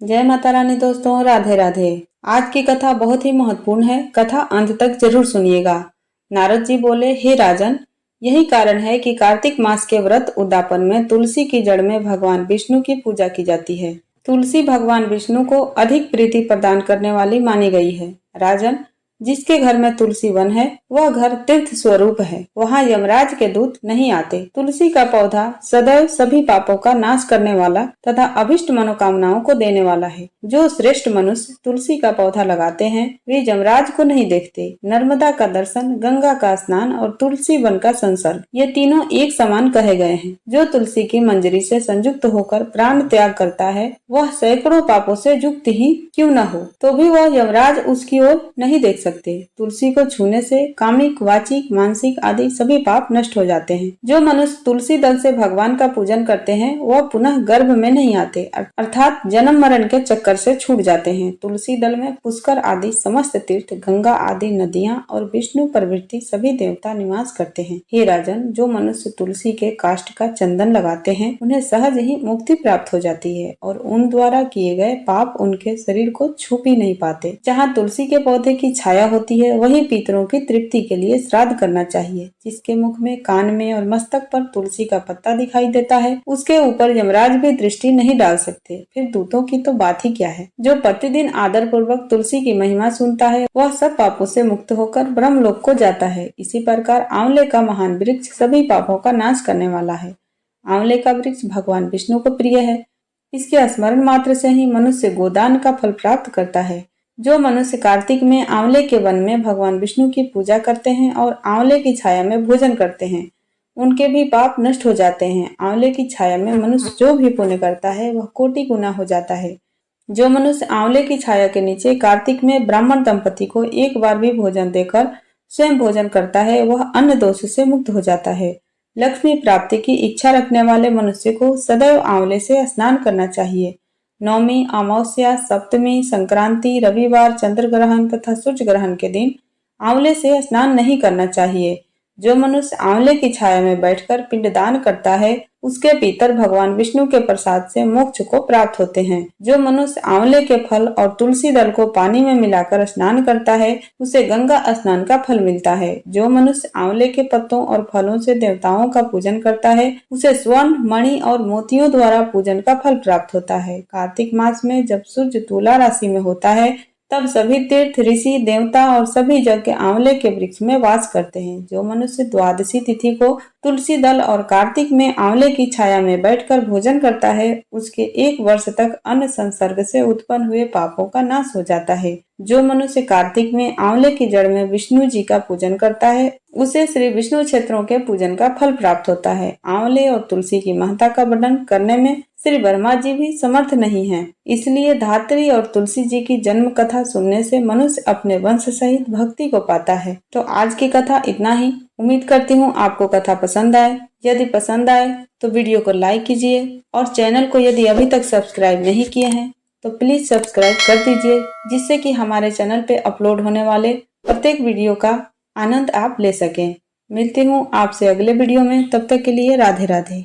जय माता रानी दोस्तों, राधे राधे। आज की कथा बहुत ही महत्वपूर्ण है। कथा अंत तक जरूर सुनिएगा। नारद जी बोले, हे राजन, यही कारण है कि कार्तिक मास के व्रत उद्यापन में तुलसी की जड़ में भगवान विष्णु की पूजा की जाती है। तुलसी भगवान विष्णु को अधिक प्रीति प्रदान करने वाली मानी गई है। राजन, जिसके घर में तुलसी वन है वह घर तीर्थ स्वरूप है। वहाँ यमराज के दूत नहीं आते। तुलसी का पौधा सदैव सभी पापों का नाश करने वाला तथा अभिष्ट मनोकामनाओं को देने वाला है। जो श्रेष्ठ मनुष्य तुलसी का पौधा लगाते हैं वे यमराज को नहीं देखते। नर्मदा का दर्शन, गंगा का स्नान और तुलसी वन का संसर्ग, ये तीनों एक समान कहे गए हैं। जो तुलसी की मंजरी से संयुक्त होकर प्राण त्याग करता है वह सैकड़ों पापों से युक्त ही क्यों न हो तो भी वह यमराज उसकी ओर नहीं देख सकते। तुलसी को छूने से कामिक, वाचिक, मानसिक आदि सभी पाप नष्ट हो जाते हैं। जो मनुष्य तुलसी दल से भगवान का पूजन करते हैं वह पुनः गर्भ में नहीं आते, अर्थात जन्म मरण के चक्कर से छूट जाते हैं। तुलसी दल में पुष्कर आदि समस्त तीर्थ, गंगा आदि नदियां और विष्णु प्रवृत्ति सभी देवता निवास करते हैं। हे राजन, जो मनुष्य तुलसी के काष्ठ का चंदन लगाते हैं उन्हें सहज ही मुक्ति प्राप्त हो जाती है और उन द्वारा किए गए पाप उनके शरीर को छू भी नहीं पाते। जहाँ तुलसी के पौधे की छाया होती है वही पितरों की तृप्ति के लिए श्राद्ध करना चाहिए। जिसके मुख में, कान में और मस्तक पर तुलसी का पत्ता दिखाई देता है उसके ऊपर यमराज भी दृष्टि नहीं डाल सकते। फिर दूतों की तो बात ही क्या है। जो प्रतिदिन आदर पूर्वक तुलसी की महिमा सुनता है वह सब पापों से मुक्त होकर ब्रह्मलोक को जाता है। इसी प्रकार आंवले का महान वृक्ष सभी पापों का नाश करने वाला है। आंवले का वृक्ष भगवान विष्णु को प्रिय है। इसके स्मरण मात्र से ही मनुष्य गोदान का फल प्राप्त करता है। जो मनुष्य कार्तिक में आंवले के वन में भगवान विष्णु की पूजा करते हैं और आंवले की छाया में भोजन करते हैं उनके भी पाप नष्ट हो जाते हैं। आंवले की छाया में मनुष्य जो भी पुण्य करता है वह कोटि गुना हो जाता है। जो मनुष्य आंवले की छाया के नीचे कार्तिक में ब्राह्मण दंपति को एक बार भी भोजन देकर स्वयं भोजन करता है वह अन्न दोष से मुक्त हो जाता है। लक्ष्मी प्राप्ति की इच्छा रखने वाले मनुष्य को सदैव आंवले से स्नान करना चाहिए। नवमी, अमावस्या, सप्तमी, संक्रांति, रविवार, चंद्र ग्रहण तथा सूर्य ग्रहण के दिन आंवले से स्नान नहीं करना चाहिए। जो मनुष्य आंवले की छाया में बैठकर पिंडदान करता है उसके पितर भगवान विष्णु के प्रसाद से मोक्ष को प्राप्त होते हैं। जो मनुष्य आंवले के फल और तुलसी दल को पानी में मिलाकर स्नान करता है उसे गंगा स्नान का फल मिलता है। जो मनुष्य आंवले के पत्तों और फलों से देवताओं का पूजन करता है उसे स्वर्ण, मणि और मोतियों द्वारा पूजन का फल प्राप्त होता है। कार्तिक मास में जब सूर्य तुला राशि में होता है तब सभी तीर्थ, ऋषि, देवता और सभी यज्ञ आंवले के वृक्ष में वास करते हैं। जो मनुष्य द्वादशी तिथि को तुलसी दल और कार्तिक में आंवले की छाया में बैठकर भोजन करता है उसके 1 वर्ष तक अन्न संसर्ग से उत्पन्न हुए पापों का नाश हो जाता है। जो मनुष्य कार्तिक में आंवले की जड़ में विष्णु जी का पूजन करता है उसे श्री विष्णु क्षेत्रों के पूजन का फल प्राप्त होता है। आंवले और तुलसी की महत्ता का वर्णन करने में श्री ब्रह्मा जी भी समर्थ नहीं हैं। इसलिए धात्री और तुलसी जी की जन्म कथा सुनने से मनुष्य अपने वंश सहित भक्ति को पाता है। तो आज की कथा इतना ही। उम्मीद करती हूँ आपको कथा पसंद आए। यदि पसंद आए तो वीडियो को लाइक कीजिए और चैनल को यदि अभी तक सब्सक्राइब नहीं किए हैं तो प्लीज सब्सक्राइब कर दीजिए, जिससे कि हमारे चैनल पे अपलोड होने वाले प्रत्येक वीडियो का आनंद आप ले सकें। मिलती हूँ आपसे अगले वीडियो में, तब तक के लिए राधे राधे।